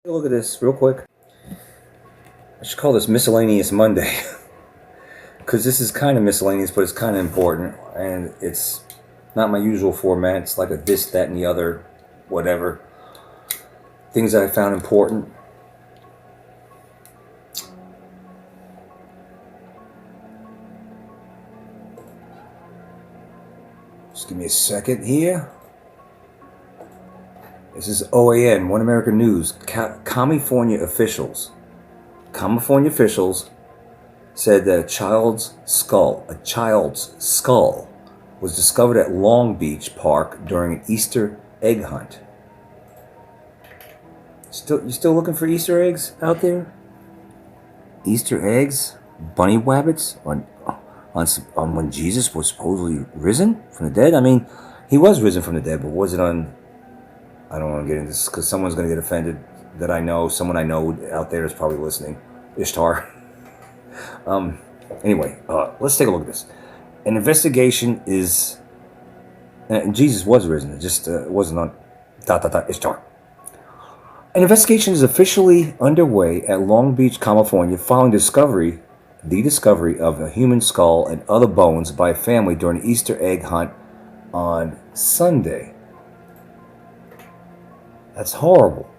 Look at this real quick. I should call this Miscellaneous Monday because this is kind of miscellaneous, but it's kind of important, and it's not my usual format. It's like a this, that, and the other, whatever. Things that I found important. Just give me a second here. This is OAN, One American News. California officials said that a child's skull was discovered at Long Beach Park during an Easter egg hunt. You still looking for Easter eggs out there? Easter eggs? Bunny rabbits? On when Jesus was supposedly risen from the dead? I mean, he was risen from the dead, but was it on... I don't want to get into this because someone's going to get offended that I know. Someone I know out there is probably listening. Ishtar. Anyway, let's take a look at this. An investigation is... And Jesus was risen. It just wasn't on... Ishtar. An investigation is officially underway at Long Beach, California, following the discovery of a human skull and other bones by a family during an Easter egg hunt on Sunday. That's horrible.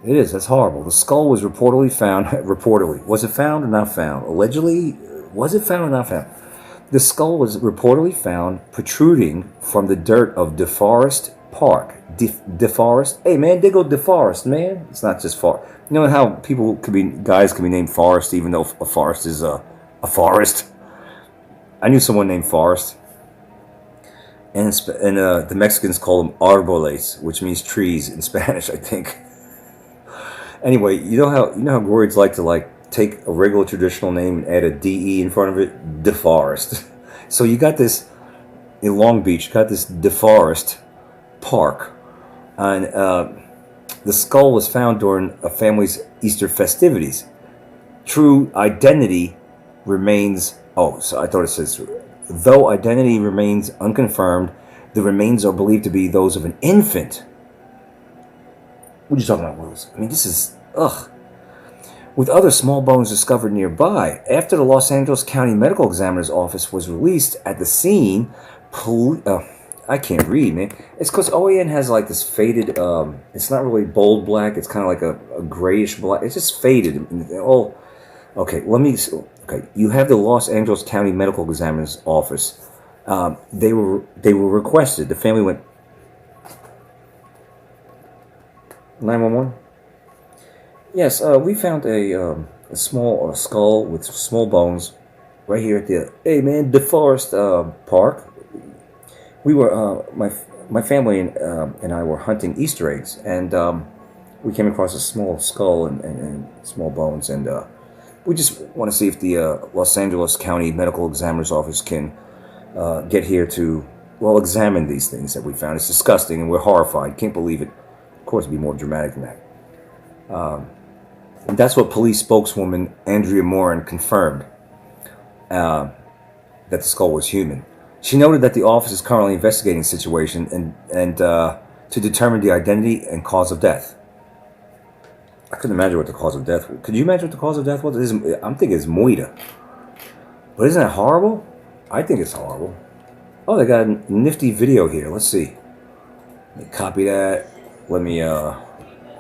It is. That's horrible. The skull was reportedly found. Was it found or not found? Allegedly, was it found or not found? The skull was reportedly found protruding from the dirt of DeForest Park. DeForest? Hey, man, they go DeForest, man. It's not just far. You know how guys can be named Forrest, even though a forest is a forest? I knew someone named Forrest. And the Mexicans call them árboles, which means trees in Spanish, I think. Anyway, you know how Gordians like to take a regular traditional name and add a DE in front of it? DeForest. So you got this in Long Beach. You got this DeForest Park, and the skull was found during a family's Easter festivities. True identity remains. Oh, so I thought it says. Though identity remains unconfirmed, the remains are believed to be those of an infant. What are you talking about, Wills? I mean, this is... Ugh. With other small bones discovered nearby, after the Los Angeles County Medical Examiner's Office was released at the scene, I can't read, man. It's because OAN has like this faded... it's not really bold black. It's kind of like a grayish black. It's just faded. Oh, okay, Okay, you have the Los Angeles County Medical Examiner's Office. They were requested. The family went 911. Yes, we found a small skull with small bones right here at the DeForest Park. We were my family and I were hunting Easter eggs, and we came across a small skull and small bones, and we just want to see if the Los Angeles County Medical Examiner's Office can get here to, examine these things that we found. It's disgusting, and we're horrified. Can't believe it. Of course, it'd be more dramatic than that. And that's what police spokeswoman Andrea Moran confirmed, that the skull was human. She noted that the office is currently investigating the situation and to determine the identity and cause of death. I couldn't imagine what the cause of death was. Could you imagine what the cause of death was? I'm thinking it's moida. But isn't that horrible? I think it's horrible. Oh, they got a nifty video here. Let's see. Let me copy that. Let me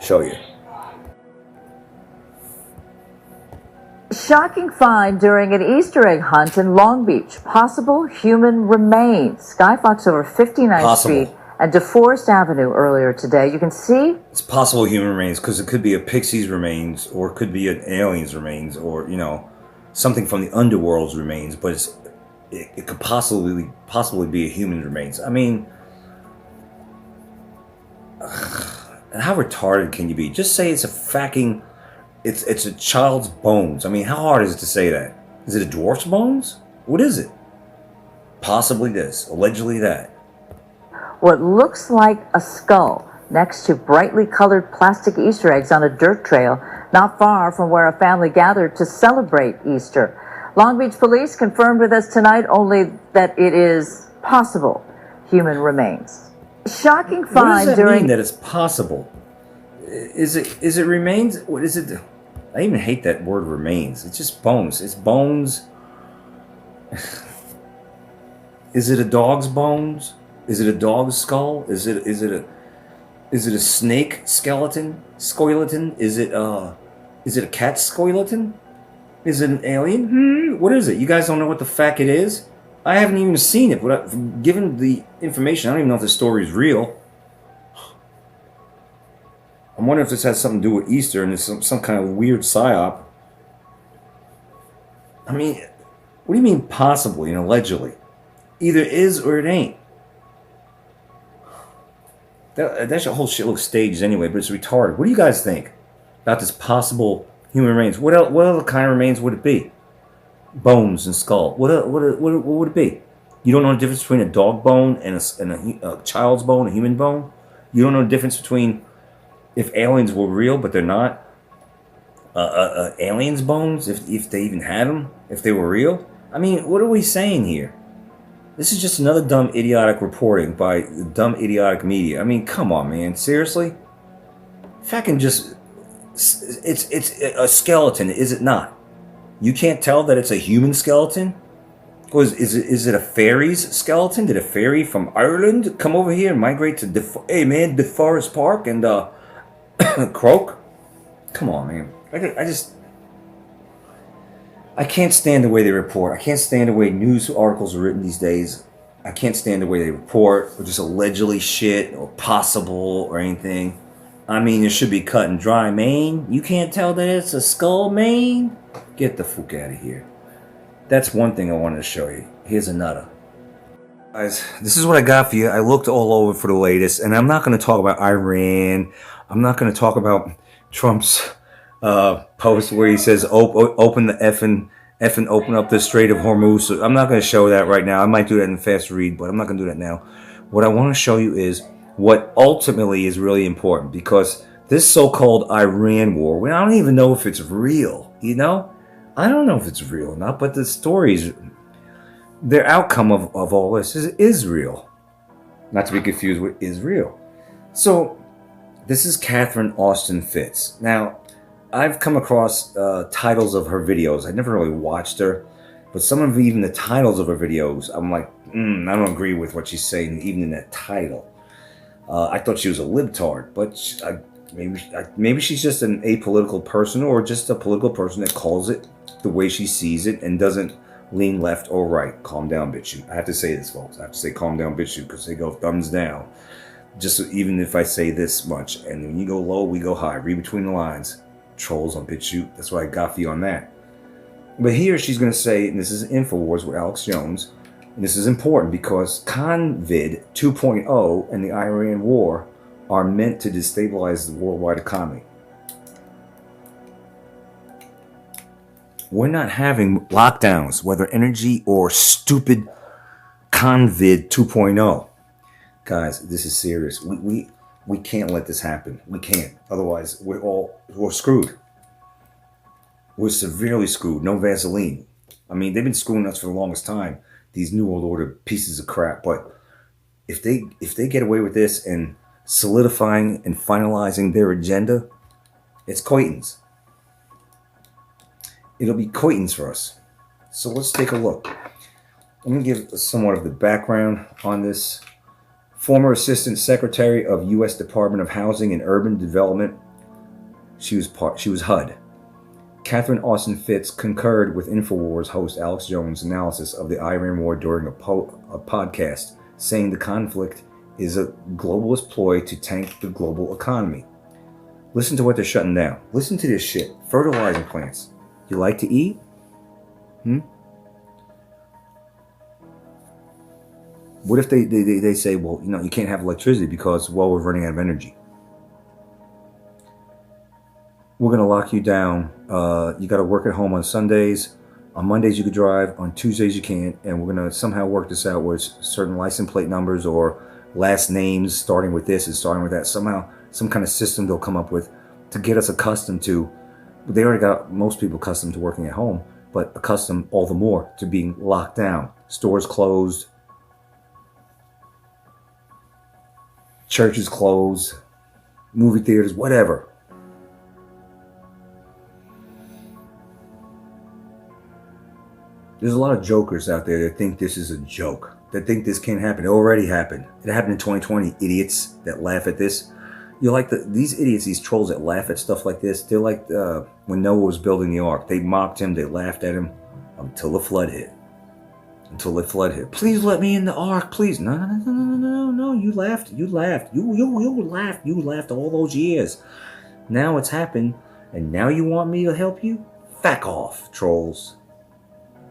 show you. Shocking find during an Easter egg hunt in Long Beach. Possible human remains. Sky Fox over 59th Street and DeForest Avenue earlier today. You can see it's possible human remains because it could be a pixie's remains, or it could be an alien's remains, or something from the underworld's remains. But it could possibly be a human remains. I mean, how retarded can you be? Just say it's a fucking, it's a child's bones. I mean, how hard is it to say that? Is it a dwarf's bones? What is it? Possibly this, allegedly that. what looks like a skull next to brightly colored plastic Easter eggs on a dirt trail not far from where a family gathered to celebrate Easter. Long Beach police confirmed with us tonight only that it is possible human remains. Shocking find What does that mean that it's possible? Is it remains? What is it? I even hate that word remains. It's just bones. It's bones. Is it a dog's bones? Is it a dog's skull? Is it a snake skeleton? Is it a cat skeleton? Is it an alien? What is it? You guys don't know what the fuck it is? I haven't even seen it, but given the information, I don't even know if the story is real. I'm wondering if this has something to do with Easter and it's some kind of weird psyop. I mean, what do you mean possibly and allegedly? Either is or it ain't. That whole shit looks staged anyway, but it's retarded. What do you guys think about this possible human remains? What other kind of remains would it be? Bones and skull. What would it be? You don't know the difference between a dog bone and a child's bone, a human bone? You don't know the difference between if aliens were real, but they're not? Aliens' bones, if they even had them, if they were real? I mean, what are we saying here? This is just another dumb, idiotic reporting by dumb, idiotic media. I mean, come on, man. Seriously? Fucking just... It's a skeleton, is it not? You can't tell that it's a human skeleton? Or is it a fairy's skeleton? Did a fairy from Ireland come over here and migrate to DeForest Park and croak? Come on, man. I can't stand the way they report. I can't stand the way news articles are written these days. I can't stand the way they report, or just allegedly shit, or possible, or anything. I mean, it should be cut and dry, man. You can't tell that it's a skull, man? Get the fuck out of here. That's one thing I wanted to show you. Here's another. Guys, this is what I got for you. I looked all over for the latest, and I'm not going to talk about Iran. I'm not going to talk about Trump's post where he says open the effing open up the Strait of Hormuz. So I'm not going to show that right now. I might do that in fast read, but I'm not going to do that now. What I want to show you is what ultimately is really important, because this so-called Iran war, I don't even know if it's real, you know? I don't know if it's real or not, but the stories, the outcome of all this is real. Not to be confused with Israel. So, this is Catherine Austin Fitts. Now, I've come across titles of her videos. I never really watched her, but some of even the titles of her videos, I'm like, I don't agree with what she's saying, even in that title. I thought she was a libtard, but maybe she's just an apolitical person, or just a political person that calls it the way she sees it and doesn't lean left or right. Calm down, BitChute. I have to say this, folks. I have to say calm down, BitChute, because they go thumbs down. Just even if I say this much, and when you go low, we go high. Read between the lines. Trolls on BitChute. That's what I got for you on that. But here she's going to say, and this is InfoWars with Alex Jones, and this is important because COVID 2.0 and the Iran war are meant to destabilize the worldwide economy. We're not having lockdowns, whether energy or stupid COVID 2.0. Guys, this is serious. We can't let this happen. We can't. Otherwise, we're screwed. We're severely screwed. No Vaseline. I mean, they've been screwing us for the longest time. These New World Order pieces of crap. But if they get away with this and solidifying and finalizing their agenda, it's Coitons. It'll be Coitons for us. So let's take a look. Let me give somewhat of the background on this. Former Assistant Secretary of U.S. Department of Housing and Urban Development. She was HUD. Catherine Austin Fitts concurred with InfoWars host Alex Jones' analysis of the Iran war during a podcast, saying the conflict is a globalist ploy to tank the global economy. Listen to what they're shutting down. Listen to this shit. Fertilizer plants. You like to eat? What if they say, well, you can't have electricity because, we're running out of energy. We're going to lock you down. You got to work at home on Sundays. On Mondays you could drive. On Tuesdays you can't. And we're going to somehow work this out where it's certain license plate numbers or last names starting with this and starting with that. Somehow, some kind of system they'll come up with to get us accustomed to. They already got most people accustomed to working at home, but accustomed all the more to being locked down. Stores closed. Churches closed. movie theaters, whatever. There's a lot of jokers out there that think this is a joke, that think this can't happen. It already happened. It happened in 2020. Idiots that laugh at this. You're like these idiots, these trolls that laugh at stuff like this. They're like when Noah was building the ark. They mocked him. They laughed at him until the flood hit. Please let me in the ark, please. No. You laughed. You laughed all those years. Now it's happened, and now you want me to help you? Back off, trolls.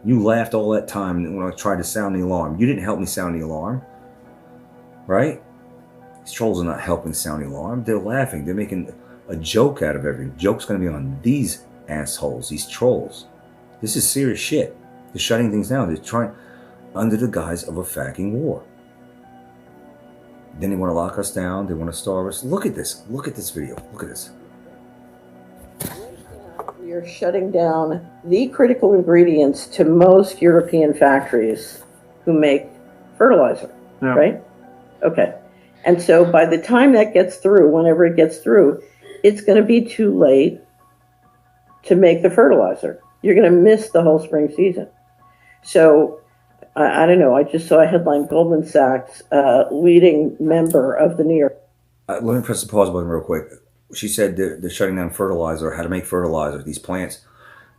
You laughed all that time when I tried to sound the alarm. You didn't help me sound the alarm, right? These trolls are not helping sound the alarm. They're laughing. They're making a joke out of everything. Joke's going to be on these assholes, these trolls. This is serious shit. They're shutting things down. They're trying under the guise of a fucking war. Then they want to lock us down. They want to starve us. Look at this. Look at this video. Look at this. We are shutting down the critical ingredients to most European factories who make fertilizer, right? Okay. And so by the time that gets through, whenever it gets through, it's going to be too late to make the fertilizer. You're going to miss the whole spring season. So I don't know. I just saw a headline, Goldman Sachs, leading member of the New York. Let me press the pause button real quick. She said they're shutting down fertilizer, how to make fertilizer, these plants.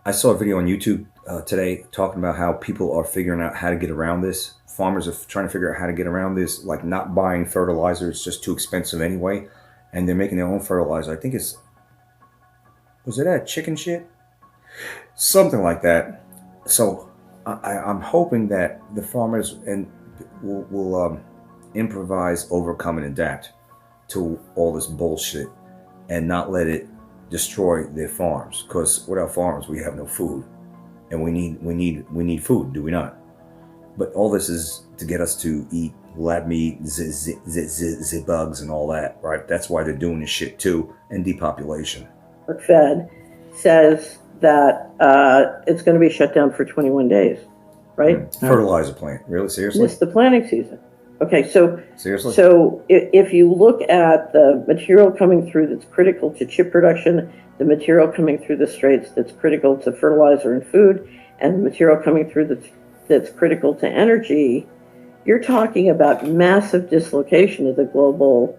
I saw a video on YouTube today talking about how people are figuring out how to get around this. Farmers are trying to figure out how to get around this, like not buying fertilizer. It's just too expensive anyway. And they're making their own fertilizer. I think was it that chicken shit? Something like that. So I'm hoping that the farmers will improvise, overcome, and adapt to all this bullshit and not let it destroy their farms. Because without farms, we have no food, and we need food, do we not? But all this is to get us to eat lab meat, the bugs, and all that, right? That's why they're doing this shit too, and depopulation. Fed says that it's going to be shut down for 21 days, right? Fertilizer plant, really? Seriously? It's the planting season. Okay, so seriously? So if you look at the material coming through that's critical to chip production, the material coming through the straits that's critical to fertilizer and food, and the material coming through that's critical to energy, you're talking about massive dislocation of the global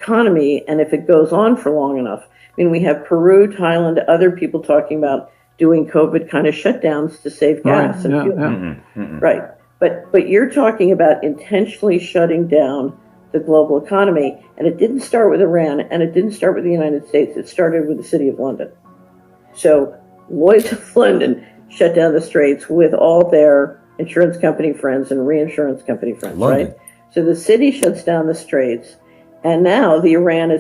economy. And if it goes on for long enough, I mean, we have Peru, Thailand, other people talking about doing COVID kind of shutdowns to save gas and fuel. Right. But you're talking about intentionally shutting down the global economy. And it didn't start with Iran, and it didn't start with the United States. It started with the City of London. So Lloyd's of London shut down the straits with all their insurance company friends and reinsurance company friends, London. right? So the city shuts down the straits, and now the Iran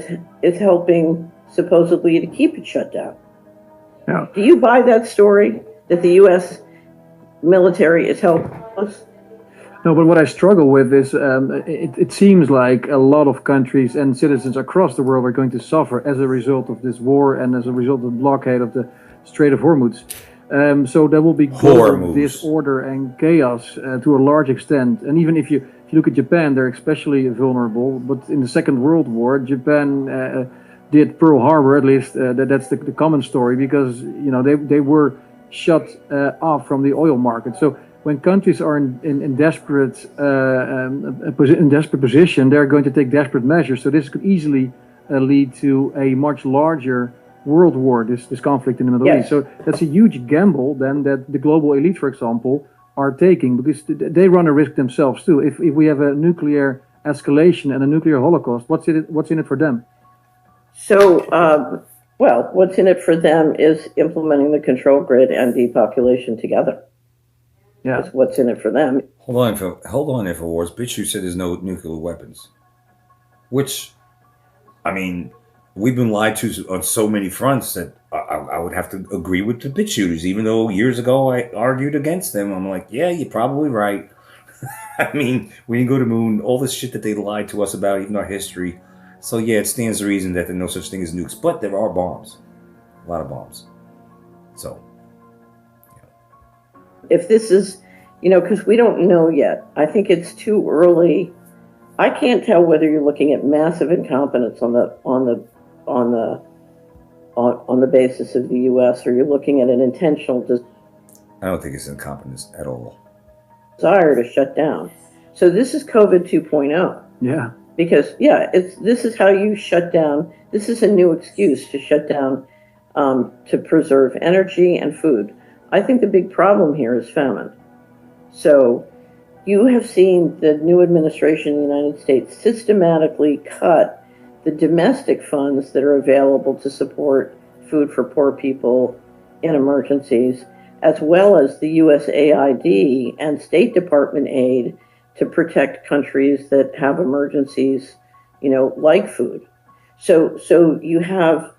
is helping supposedly to keep it shut down. Yeah. Do you buy that story that the U.S. military is helping us? No, but what I struggle with is it seems like a lot of countries and citizens across the world are going to suffer as a result of this war and as a result of the blockade of the Strait of Hormuz. So there will be global disorder and chaos to a large extent. And even if you look at Japan, they're especially vulnerable. But in the Second World War, Japan did Pearl Harbor, at least that's the common story, because they were shut off from the oil market. So when countries are in desperate position, they're going to take desperate measures. So this could easily lead to a much larger world war, this conflict in the Middle East. So that's a huge gamble then that the global elite, for example, are taking, because they run a risk themselves too. If we have a nuclear escalation and a nuclear holocaust, what's in it for them? So, well, what's in it for them is implementing the control grid and depopulation together. Yeah. That's what's in it for them. Hold on, InfoWars. BitChute said there's no nuclear weapons. Which, I mean, we've been lied to on so many fronts that I would have to agree with the BitChuters, even though years ago I argued against them. I'm like, yeah, you're probably right. I mean, we didn't go to the moon, all this shit that they lied to us about, even our history. So yeah, it stands to reason that there's no such thing as nukes, but there are bombs. A lot of bombs. So, if this is, because we don't know yet. I think it's too early. I can't tell whether you're looking at massive incompetence on the on the basis of the U.S., or you're looking at an intentional I don't think it's incompetence at all. desire to shut down. So this is COVID 2.0. Yeah. Because this is how you shut down. This is a new excuse to shut down, to preserve energy and food. I think the big problem here is famine. So you have seen the new administration in the United States systematically cut the domestic funds that are available to support food for poor people in emergencies, as well as the USAID and State Department aid to protect countries that have emergencies, like food. So you have,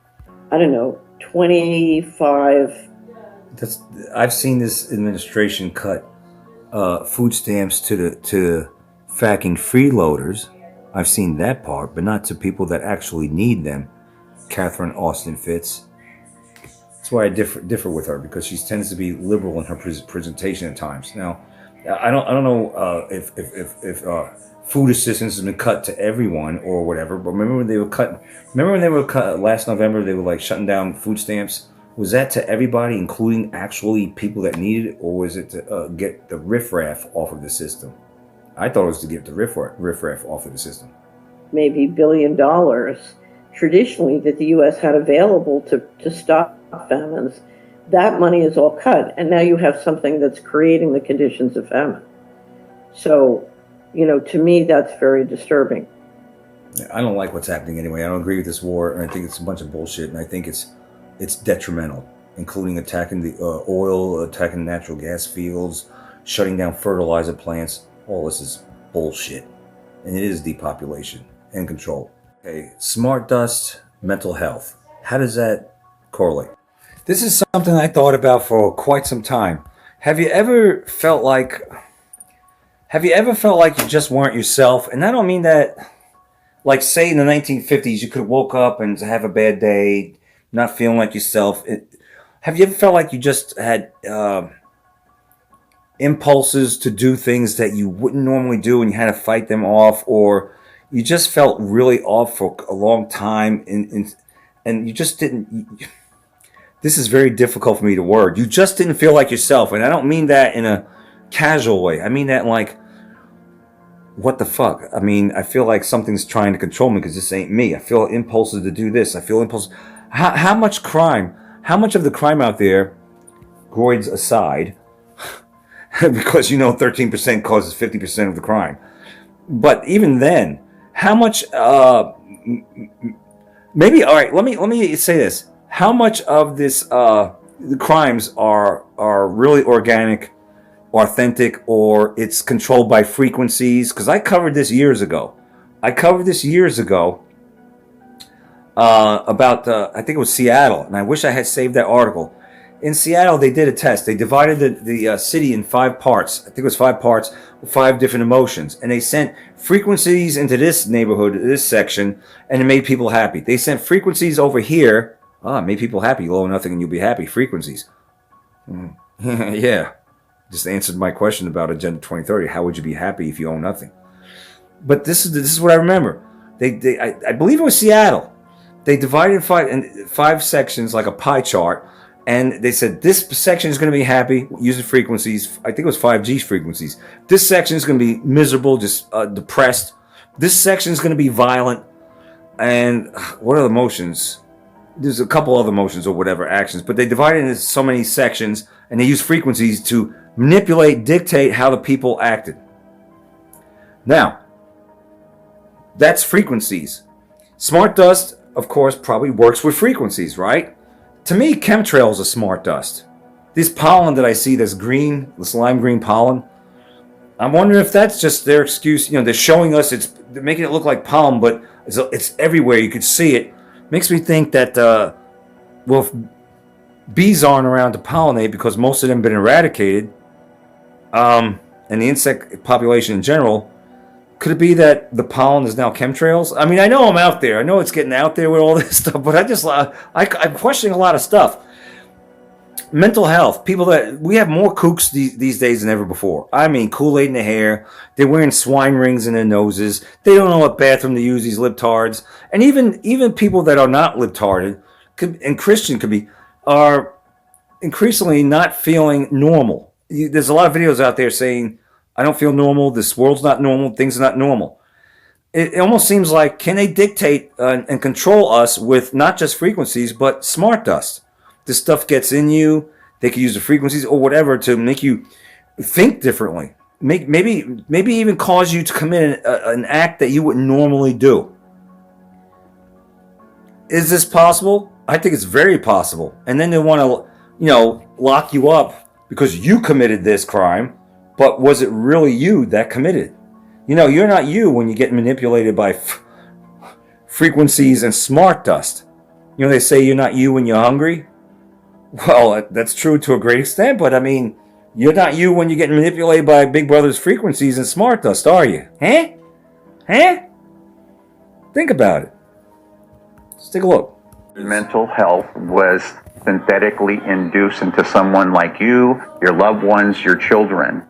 25. I've seen this administration cut food stamps to the fucking freeloaders. I've seen that part, but not to people that actually need them. Catherine Austin Fitts. That's why I differ with her, because she tends to be liberal in her presentation at times. Now, I don't know if food assistance has been cut to everyone or whatever. But remember when they were cut last November? They were like shutting down food stamps. Was that to everybody, including actually people that needed it, or was it to get the riffraff off of the system? I thought it was to get the riffraff off of the system. Maybe $1 billion traditionally that the U.S. had available to stop famines. That money is all cut, and now you have something that's creating the conditions of famine. So, to me, that's very disturbing. I don't like what's happening anyway. I don't agree with this war, and I think it's a bunch of bullshit, and I think it's detrimental, including attacking the oil, attacking natural gas fields, shutting down fertilizer plants. All this is bullshit, and it is depopulation and control. Okay, smart dust, mental health. How does that correlate? This is something I thought about for quite some time. Have you ever felt like you just weren't yourself? And I don't mean that, like, say in the 1950s, you could have woke up and have a bad day, not feeling like yourself. Have you ever felt like you just had impulses to do things that you wouldn't normally do and you had to fight them off, or you just felt really off for a long time and you just didn't... This is very difficult for me to word. You just didn't feel like yourself. And I don't mean that in a casual way. I mean that like, what the fuck? I mean, I feel like something's trying to control me because this ain't me. I feel impulses to do this. I feel impulses. How much of the crime out there, Groids aside, because 13% causes 50% of the crime. But even then, how much, maybe, all right, let me say this. How much of this, the crimes are really organic, authentic, or it's controlled by frequencies? Because I covered this years ago. About, I think it was Seattle, and I wish I had saved that article. In Seattle, they did a test. They divided the city in 5 parts. I think it was 5 parts, 5 different emotions. And they sent frequencies into this neighborhood, this section, and it made people happy. They sent frequencies over here. Made people happy. Low nothing and you'll be happy. Frequencies. Yeah. Just answered my question about Agenda 2030. How would you be happy if you own nothing? But this is what I remember. I believe it was Seattle. They divided 5 sections like a pie chart, and they said this section is going to be happy using frequencies. I think it was 5G frequencies. This section is going to be miserable, just depressed. This section is going to be violent. And what are the emotions? There's a couple other emotions or whatever actions, but they divided it into so many sections, and they use frequencies to manipulate, dictate how the people acted. Now, that's frequencies. Smart dust, of course, probably works with frequencies, right? To me, chemtrails are smart dust. This pollen that I see that's green, this lime green pollen, I'm wondering if that's just their excuse. They're showing us, they're making it look like pollen, but it's everywhere. You could see it. Makes me think that, if bees aren't around to pollinate because most of them have been eradicated, and the insect population in general, could it be that the pollen is now chemtrails? I mean, I know I'm out there. I know it's getting out there with all this stuff, but I'm questioning a lot of stuff. mental health. People that we have more kooks these days than ever before. I mean, Kool-Aid in their hair. They're wearing swine rings in their noses. They don't know what bathroom to use. These libtards, and even people that are not libtarded, and Christian could be, are increasingly not feeling normal. There's a lot of videos out there saying, "I don't feel normal. This world's not normal. Things are not normal." It almost seems like, can they dictate and control us with not just frequencies but smart dust? This stuff gets in you. They can use the frequencies or whatever to make you think differently. Maybe even cause you to commit an act that you wouldn't normally do. Is this possible? I think it's very possible. And then they want to, lock you up because you committed this crime, but was it really you that committed? You're not you when you get manipulated by frequencies and smart dust. They say you're not you when you're hungry. Well, that's true to a great extent, but I mean, you're not you when you get manipulated by Big Brother's frequencies and smart dust, are you? Huh? Think about it. Let's take a look. Mental health was synthetically induced into someone like you, your loved ones, your children.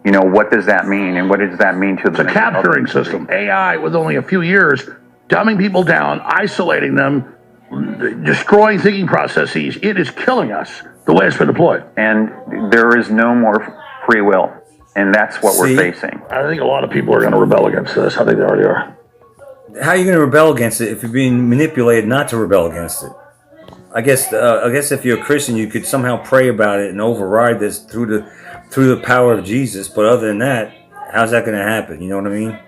What does that mean? And what does that mean to the It's a capturing system. AI, with only a few years, dumbing people down, isolating them, destroying thinking processes. It is killing us the way it's been deployed. And there is no more free will. And that's what we're facing. I think a lot of people are going to rebel against this. I think they already are. How are you going to rebel against it if you're being manipulated not to rebel against it? I guess if you're a Christian, you could somehow pray about it and override this through the power of Jesus. But other than that, how's that going to happen? You know what I mean?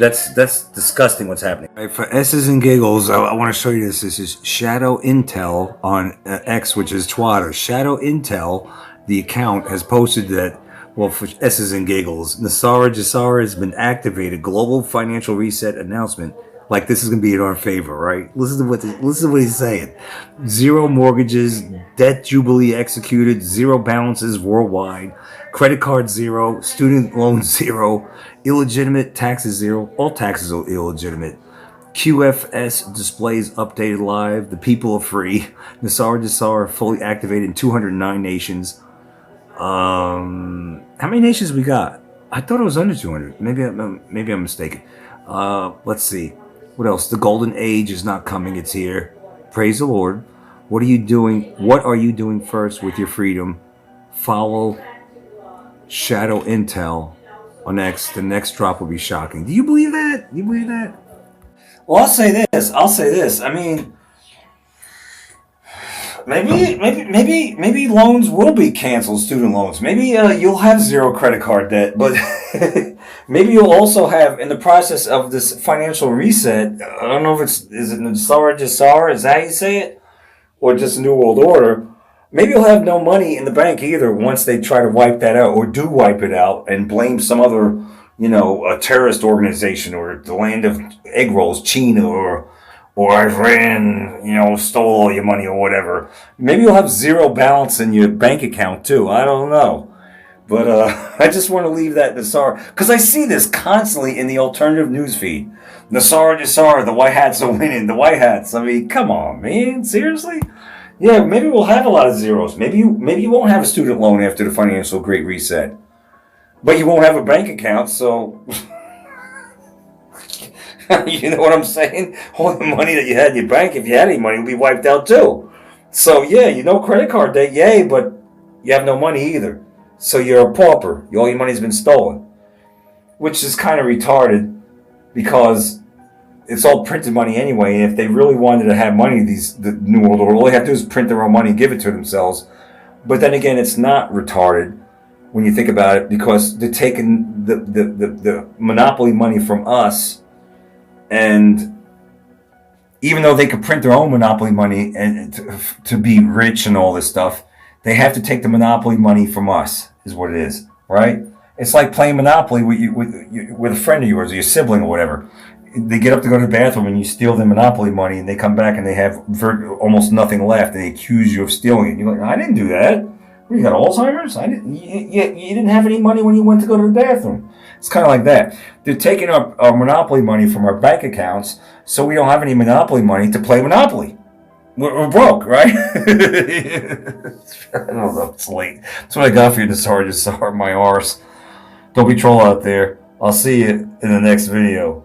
That's disgusting what's happening. Right, for S's and giggles, I want to show you this. This is Shadow Intel on X, which is Twitter. Shadow Intel, the account, has posted that, well, for S's and giggles, Nasara Jassara has been activated. Global financial reset announcement. Like this is going to be in our favor, right? Listen to what he's saying. 0 mortgages, debt jubilee executed, 0 balances worldwide, credit card 0, student loans 0, illegitimate taxes 0. All taxes are illegitimate. QFS displays updated live. The people are free. Nasara Jassara fully activated in 209 nations. How many nations we got? I thought it was under 200. Maybe I'm mistaken. Let's see. What else? The golden age is not coming. It's here. Praise the Lord. What are you doing? What are you doing first with your freedom? Follow Shadow Intel on X. The next drop will be shocking. Do you believe that? Do you believe that? Well, I'll say this. I mean, maybe loans will be canceled, student loans. Maybe you'll have 0 credit card debt, but maybe you'll also have, in the process of this financial reset, I don't know if is it Nasara Jassara, is that how you say it? Or just a New World Order. Maybe you'll have no money in the bank either once they try to wipe that out, or do wipe it out and blame some other, a terrorist organization, or the land of egg rolls, China, or Iran, stole all your money or whatever. Maybe you'll have 0 balance in your bank account too. I don't know. But I just want to leave that Nasara, because I see this constantly in the alternative news feed. Nasara Jassara, the White Hats are winning, the White Hats. I mean, come on, man. Seriously? Yeah, maybe we'll have a lot of zeros. Maybe you won't have a student loan after the financial great reset. But you won't have a bank account, so... You know what I'm saying? All the money that you had in your bank, if you had any money, would be wiped out too. So yeah, credit card debt, yay, but you have no money either. So you're a pauper. All your money's been stolen. Which is kind of retarded, because it's all printed money anyway, and if they really wanted to have money, the New World Order, all they have to do is print their own money and give it to themselves. But then again, it's not retarded when you think about it, because they're taking the monopoly money from us. And even though they could print their own monopoly money and to be rich and all this stuff, they have to take the monopoly money from us, is what it is, right? It's like playing Monopoly with a friend of yours or your sibling or whatever. They get up to go to the bathroom and you steal their monopoly money, and they come back and they have almost nothing left, and they accuse you of stealing it. You're like, I didn't do that. What, you got Alzheimer's? You didn't have any money when you went to go to the bathroom. It's kind of like that. They're taking our monopoly money from our bank accounts, so we don't have any monopoly money to play Monopoly. We're broke, right? I don't know. It's late. That's what I got for you, Sergeant. Sorry, my arse. Don't be troll out there. I'll see you in the next video.